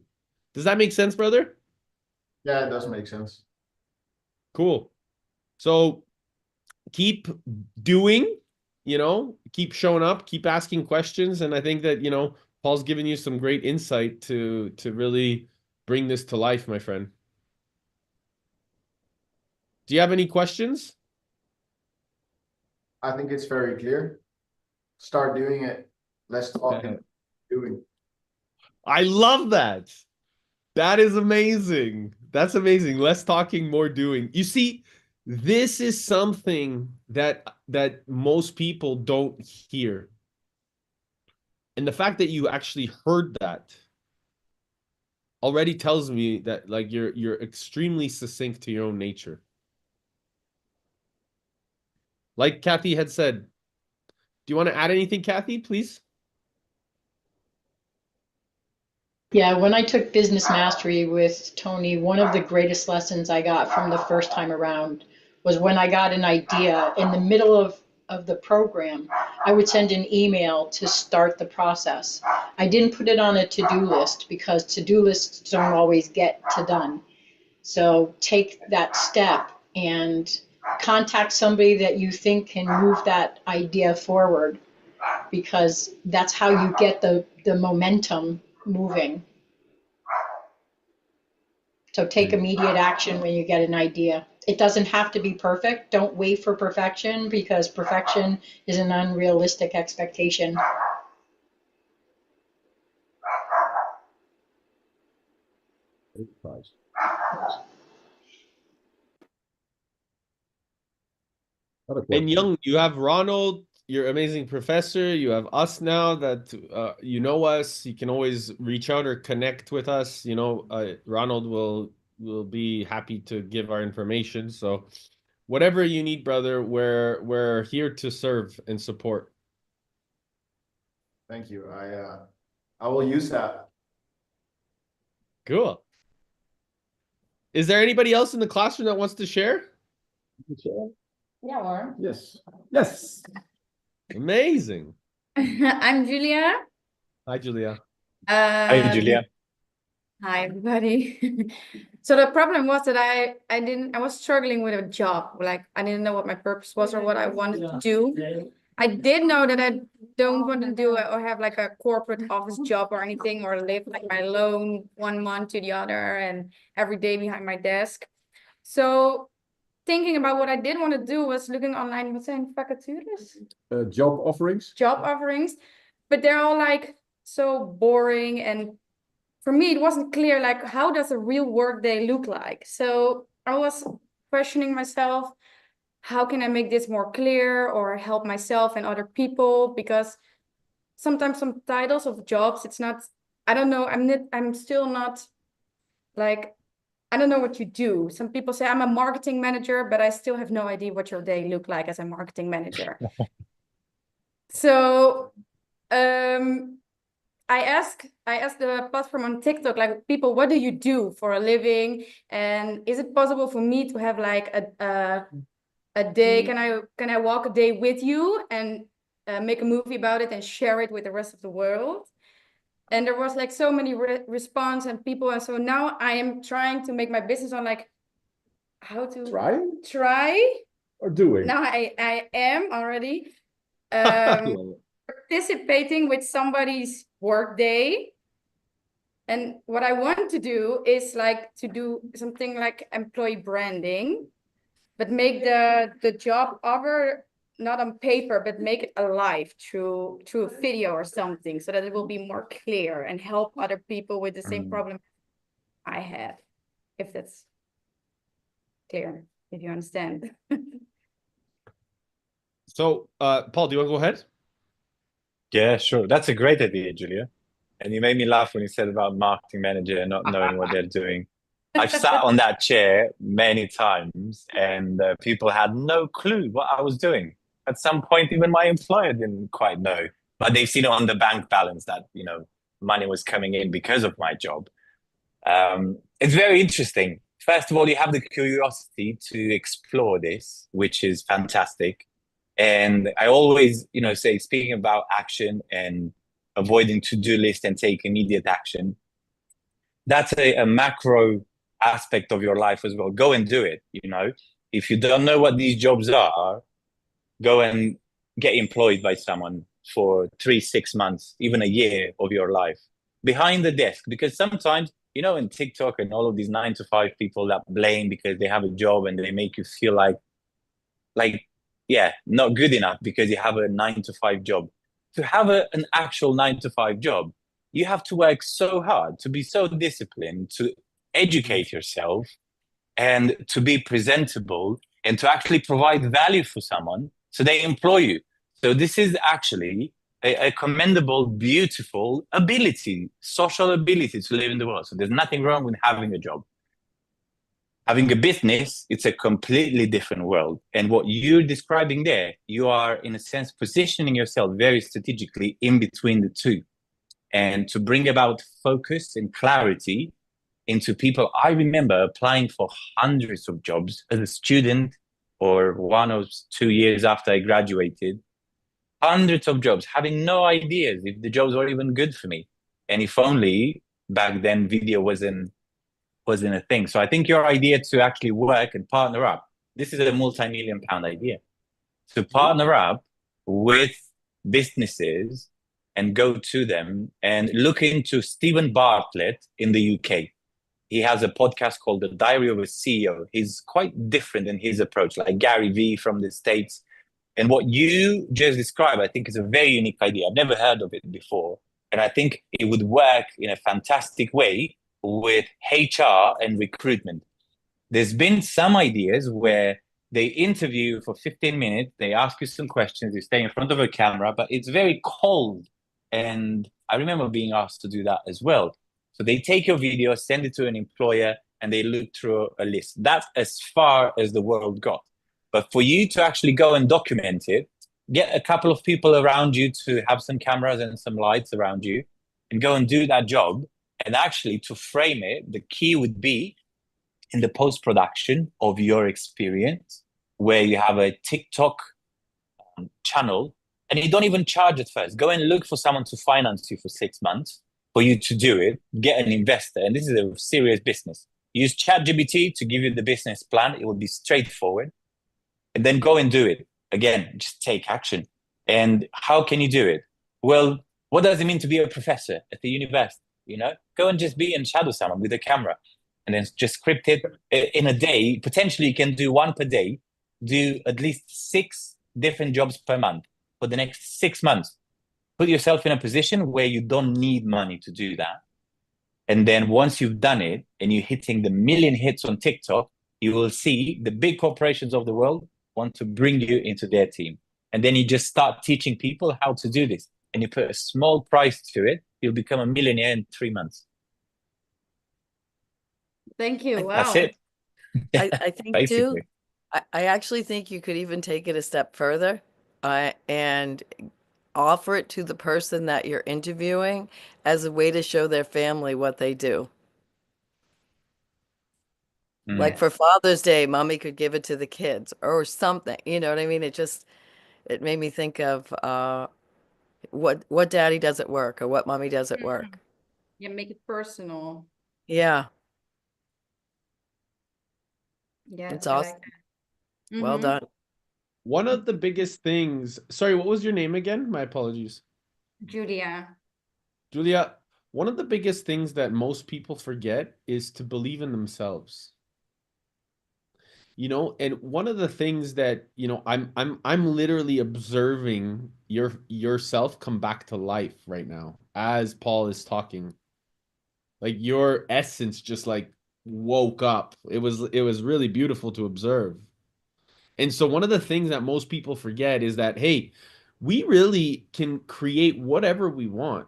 Does that make sense, brother? Yeah, it does make sense. Cool. So keep doing, keep showing up, keep asking questions, and I think that, Paul's given you some great insight to really bring this to life, my friend. Do you have any questions? I think it's very clear. Start doing it. Less talking, doing. I love that. That is amazing. That's amazing. Less talking, more doing. You see, this is something that most people don't hear. And the fact that you actually heard that already tells me that like you're extremely succinct to your own nature. Like Kathy had said, do you want to add anything, Kathy, please? Yeah, when I took business mastery with Tony, one of the greatest lessons I got from the first time around was when I got an idea in the middle of the program, I would send an email to start the process. I didn't put it on a to-do list because to-do lists don't always get to done. So take that step and contact somebody that you think can move that idea forward, because that's how you get the momentum moving. So take immediate action when you get an idea. It doesn't have to be perfect. Don't wait for perfection, because perfection is an unrealistic expectation. And Young, you have Ronald, your amazing professor. You have us now that you know us. You can always reach out or connect with us. Ronald will be happy to give our information. So whatever you need, brother, we're here to serve and support. Thank you. I will use that. Cool. Is there anybody else in the classroom that wants to share? Yeah, Warren. Yes. Yes. Amazing. I'm Julia. Hi, Julia. Hi, Julia. Hi, everybody. So the problem was that I was struggling with a job. Like I didn't know what my purpose was or what I wanted to do. I did know that I don't want to do it or have like a corporate office job or anything or live like my alone 1 month to the other and every day behind my desk. So thinking about what I did want to do was looking online, what's saying vacatures? Job offerings? Job offerings, but they're all like so boring, and for me it wasn't clear like how does a real work day look like. So I was questioning myself, how can I make this more clear or help myself and other people, because sometimes some titles of jobs, it's not, I don't know, I'm still not like, I don't know what you do. Some people say I'm a marketing manager, but I still have no idea what your day look like as a marketing manager. So I asked the platform on TikTok, like, people, what do you do for a living? And is it possible for me to have like a day? Can I walk a day with you and make a movie about it and share it with the rest of the world? And there was like so many response and people, and so now I am trying to make my business on like how to try or doing. Now I am already participating with somebody's work day. And what I want to do is like to do something like employee branding, but make the job offer not on paper, but make it alive through a video or something, so that it will be more clear and help other people with the same problem I had, if that's clear, if you understand. So, Paul, do you want to go ahead? Yeah, sure. That's a great idea, Julia. And you made me laugh when you said about marketing manager and not knowing what they're doing. I've sat on that chair many times, and people had no clue what I was doing. At some point, even my employer didn't quite know, but they've seen it on the bank balance that, money was coming in because of my job. It's very interesting. First of all, you have the curiosity to explore this, which is fantastic. And I always, say, speaking about action and avoiding to-do list and take immediate action, that's a macro aspect of your life as well. Go and do it. If you don't know what these jobs are, go and get employed by someone for 3-6 months, even a year of your life behind the desk. Because sometimes, in TikTok and all of these 9-to-5 people that blame because they have a job and they make you feel like not good enough because you have a 9-to-5 job. To have an actual 9-to-5 job, you have to work so hard, to be so disciplined, to educate yourself, and to be presentable, and to actually provide value for someone so they employ you. So this is actually a commendable, beautiful ability, social ability to live in the world. So there's nothing wrong with having a job. Having a business, it's a completely different world. And what you're describing there, you are, in a sense, positioning yourself very strategically in between the two. And to bring about focus and clarity into people. I remember applying for hundreds of jobs as a student, or 1 or 2 years after I graduated. Hundreds of jobs, having no ideas if the jobs were even good for me. And if only back then video wasn't a thing. So I think your idea to actually work and partner up, this is a multi-million-pound idea. To partner up with businesses and go to them and look into Stephen Bartlett in the UK. He has a podcast called The Diary of a CEO. He's quite different in his approach, like Gary Vee from the States. And what you just described, I think, is a very unique idea. I've never heard of it before. And I think it would work in a fantastic way with HR and recruitment. There's been some ideas where they interview you for 15 minutes, they ask you some questions, you stay in front of a camera, but it's very cold. And I remember being asked to do that as well. So they take your video, send it to an employer, and they look through a list. That's as far as the world got. But for you to actually go and document it, get a couple of people around you to have some cameras and some lights around you and go and do that job. And actually, to frame it, the key would be in the post-production of your experience, where you have a TikTok channel and you don't even charge at first. Go and look for someone to finance you for 6 months for you to do it. Get an investor. And this is a serious business. Use ChatGPT to give you the business plan. It will be straightforward. And then go and do it. Again, just take action. And how can you do it? Well, what does it mean to be a professor at the university? You know, go and just be and shadow someone with a camera and then just script it in a day. Potentially you can do one per day, do at least 6 different jobs per month for the next 6 months. Put yourself in a position where you don't need money to do that. And then once you've done it and you're hitting the 1 million hits on TikTok, you will see the big corporations of the world want to bring you into their team. And then you just start teaching people how to do this. And you put a small price to it, you'll become a millionaire in 3 months. Thank you. Wow. That's it. I think too, I actually think you could even take it a step further and offer it to the person that you're interviewing as a way to show their family what they do. Like for Father's Day, mommy could give it to the kids or something. You know what I mean? It made me think of what daddy does at work or what mommy does at work. Yeah, make it personal. Yeah, Yeah, it's I awesome. like that. Well done. One of the biggest things, sorry, what was your name again? My apologies. Julia. Julia, one of the biggest things that most people forget is to believe in themselves. You know, and one of the things that, you know, I'm literally observing yourself come back to life right now as Paul is talking. Like your essence just like woke up. It was really beautiful to observe. And so one of the things that most people forget is that, hey, we really can create whatever we want.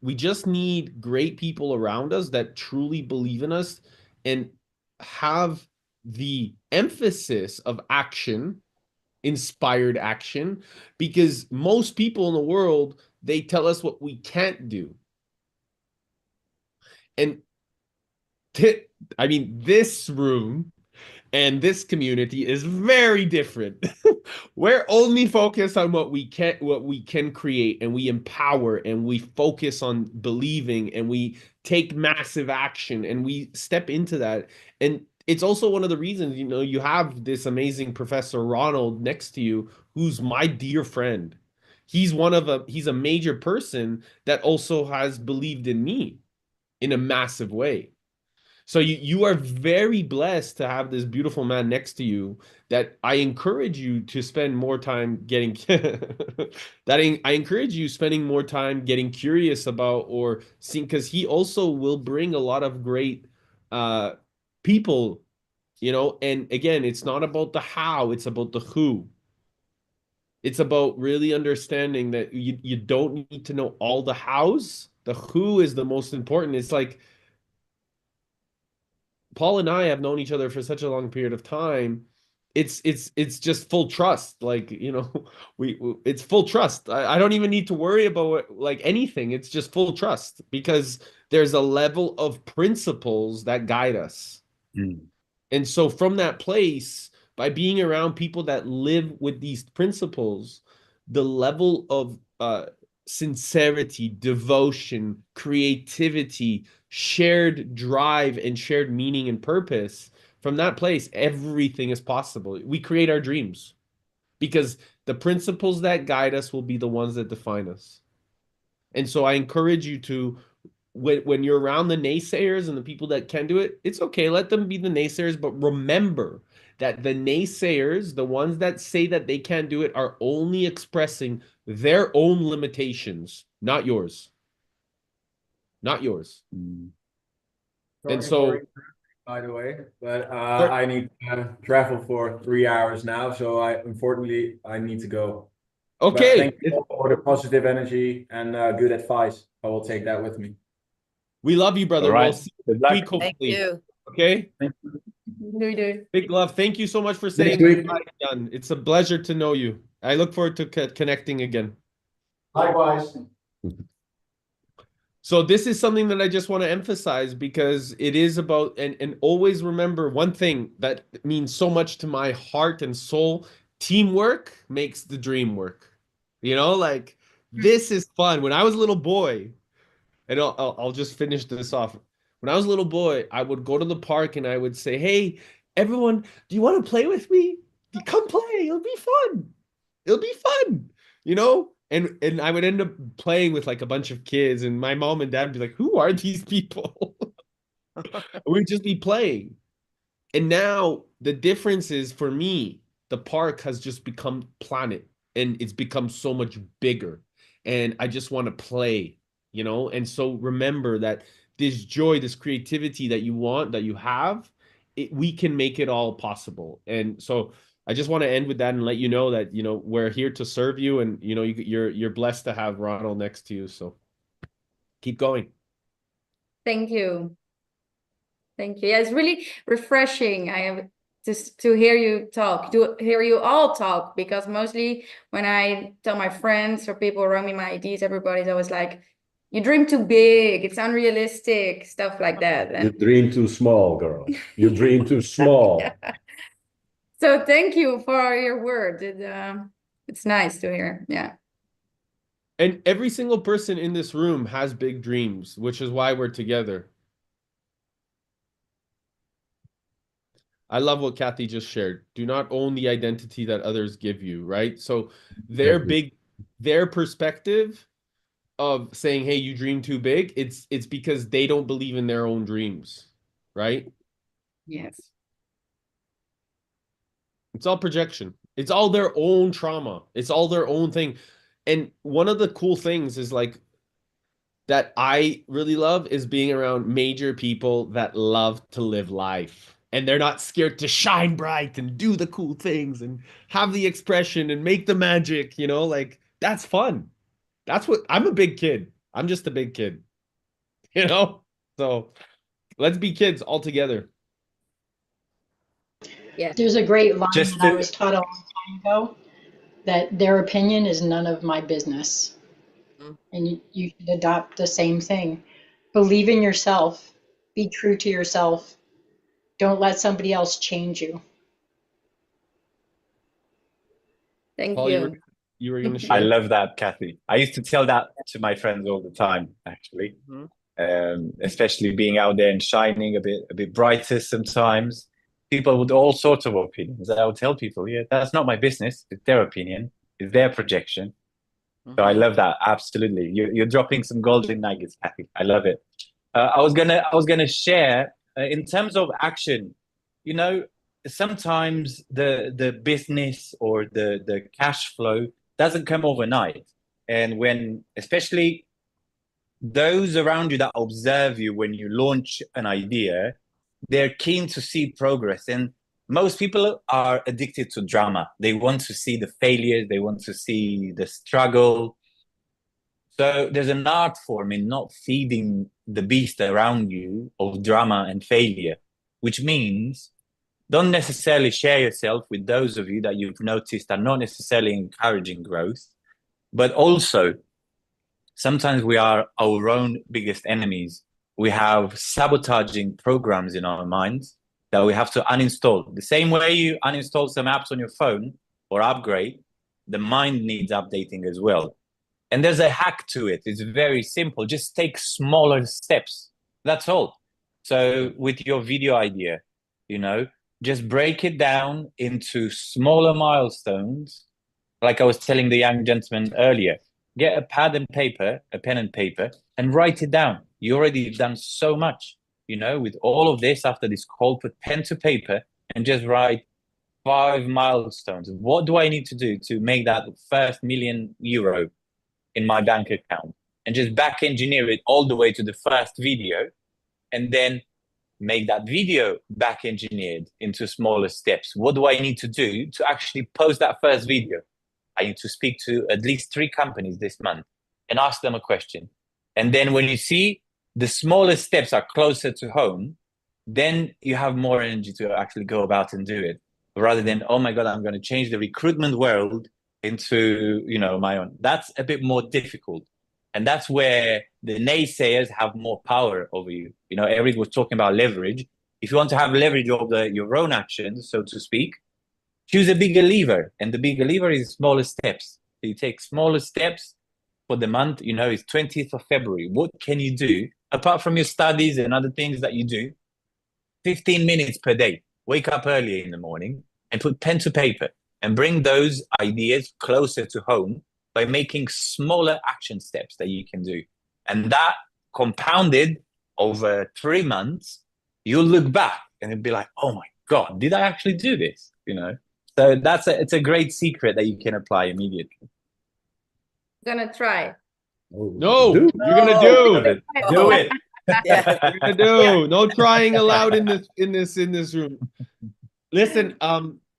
We just need great people around us that truly believe in us and have the emphasis of action, inspired action, because most people in the world, they tell us what we can't do. And I mean, this room and this community is very different. We're only focused on what we can create, and we empower, and we focus on believing, and we take massive action, and we step into that. And it's also one of the reasons, you know, you have this amazing Professor Ronald next to you, who's my dear friend. He's a major person that also has believed in me in a massive way. So you are very blessed to have this beautiful man next to you that I encourage you to spend more time getting I encourage you spending more time getting curious about or seeing, because he also will bring a lot of great people, you know, and again, it's not about the how, it's about the who. It's about really understanding that you don't need to know all the hows. The who is the most important. It's like Paul and I have known each other for such a long period of time. It's just full trust. Like, you know, it's full trust. I don't even need to worry about like anything. It's just full trust because there's a level of principles that guide us. And so from that place, by being around people that live with these principles, the level of sincerity, devotion, creativity, shared drive, and shared meaning and purpose, from that place, everything is possible. We create our dreams because the principles that guide us will be the ones that define us. And so I encourage you to, when you're around the naysayers and the people that can do it, it's okay. Let them be the naysayers, but remember that the naysayers, the ones that say that they can't do it, are only expressing their own limitations, not yours. Not yours. And so, by the way, but I need to travel for 3 hours now, so unfortunately I need to go. Okay. But thank you for the positive energy and good advice. I will take that with me. We love you, brother. All right. We'll see you next week, hopefully. Thank you. Okay. Thank you. We do. Big love. Thank you so much for saying goodbye, Jan. It's a pleasure to know you. I look forward to connecting again. Likewise. So this is something that I just want to emphasize because it is about, and always remember one thing that means so much to my heart and soul: teamwork makes the dream work. You know, like this is fun. When I was a little boy, and I'll just finish this off. When I was a little boy, I would go to the park and I would say, "Hey, everyone, do you want to play with me? Come play. It'll be fun. It'll be fun." You know? And I would end up playing with like a bunch of kids, and my mom and dad would be like, "Who are these people?" We'd just be playing. And now the difference is, for me, the park has just become planet, and it's become so much bigger. And I just want to play, you know? And so remember that this joy, this creativity that you want, that you have, we can make it all possible. And so I just want to end with that and let you know that, you know, we're here to serve you, and you know, you're blessed to have Ronald next to you. So keep going. Thank you. Thank you. Yeah, it's really refreshing. I have just to hear you talk, to hear you all talk, because mostly when I tell my friends or people around me my ideas, everybody's always like, "You dream too big, it's unrealistic," stuff like that. You dream too small, girl. You dream too small. Yeah. So thank you for your word. It's nice to hear. Yeah. And every single person in this room has big dreams, which is why we're together. I love what Kathy just shared. Do not own the identity that others give you, right? So their perspective of saying, "Hey, you dream too big," it's because they don't believe in their own dreams, right? Yes. It's all projection. It's all their own trauma. It's all their own thing. And one of the cool things is like that I really love is being around major people that love to live life. And they're not scared to shine bright and do the cool things and have the expression and make the magic, you know, like that's fun. That's what I'm a big kid. I'm just a big kid, you know? So let's be kids all together. Yeah. There's a great line that I was taught a long time ago, that their opinion is none of my business. And you should adopt the same thing. Believe in yourself. Be true to yourself. Don't let somebody else change you. Thank Paul, you. You were going to share? I love that, Kathy. I used to tell that to my friends all the time, actually. Especially being out there and shining a bit brighter sometimes. People with all sorts of opinions. I would tell people, yeah, that's not my business. It's their opinion. It's their projection. So I love that. Absolutely. You're dropping some golden nuggets, Kathy. I love it. I was gonna share in terms of action, you know, sometimes the business or the cash flow doesn't come overnight. And when, especially those around you that observe you when you launch an idea, they're keen to see progress. And most people are addicted to drama. They want to see the failures, they want to see the struggle. So there's an art form in not feeding the beast around you of drama and failure, which means don't necessarily share yourself with those of you that you've noticed are not necessarily encouraging growth, but also sometimes we are our own biggest enemies. We have sabotaging programs in our minds that we have to uninstall. The same way you uninstall some apps on your phone or upgrade, the mind needs updating as well. And there's a hack to it. It's very simple. Just take smaller steps. That's all. So with your video idea, you know, just break it down into smaller milestones. Like I was telling the young gentleman earlier, get a pen and paper, and write it down. You already done so much, you know, with all of this. After this call, put pen to paper and just write 5 milestones. What do I need to do to make that first €1,000,000 in my bank account? And just back engineer it all the way to the first video, and then make that video back engineered into smaller steps. What do I need to do to actually post that first video? I need to speak to at least 3 companies this month and ask them a question. And then when you see the smaller steps are closer to home, then you have more energy to actually go about and do it, rather than, oh my God, I'm going to change the recruitment world into, my own. That's a bit more difficult. And that's where the naysayers have more power over you. Eric was talking about leverage. If you want to have leverage over your own actions, so to speak, choose a bigger lever. And the bigger lever is smaller steps. So you take smaller steps for the month, it's 20th of February. What can you do apart from your studies and other things that you do? 15 minutes per day. Wake up early in the morning and put pen to paper and bring those ideas closer to home by making smaller action steps that you can do. And that compounded over 3 months, you'll look back and it'll be like, oh my God, did I actually do this? So it's a great secret that you can apply immediately. Gonna try. No, you're gonna do. Do it. Yes. You're gonna do. No trying allowed in this room. Listen,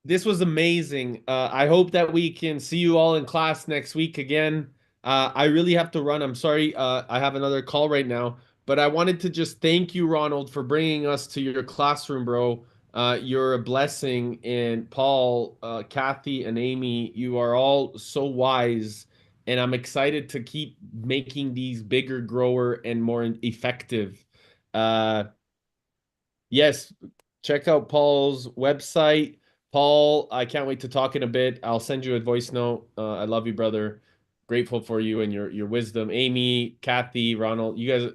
this was amazing. I hope that we can see you all in class next week again. I really have to run. I'm sorry. I have another call right now, but I wanted to just thank you, Ronald, for bringing us to your classroom, bro. You're a blessing, and Paul, Kathy, and Amy, you are all so wise, and I'm excited to keep making these bigger, grower, and more effective. Yes, check out Paul's website. Paul, I can't wait to talk in a bit. I'll send you a voice note. I love you, brother. Grateful for you and your wisdom. Amy, Kathy, Ronald, you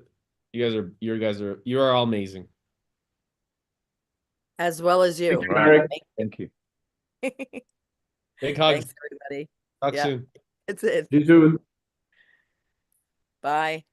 are all amazing. As well as you. Thank you. Big hugs. Thanks, everybody. Talk soon. It's it. See you soon. Bye.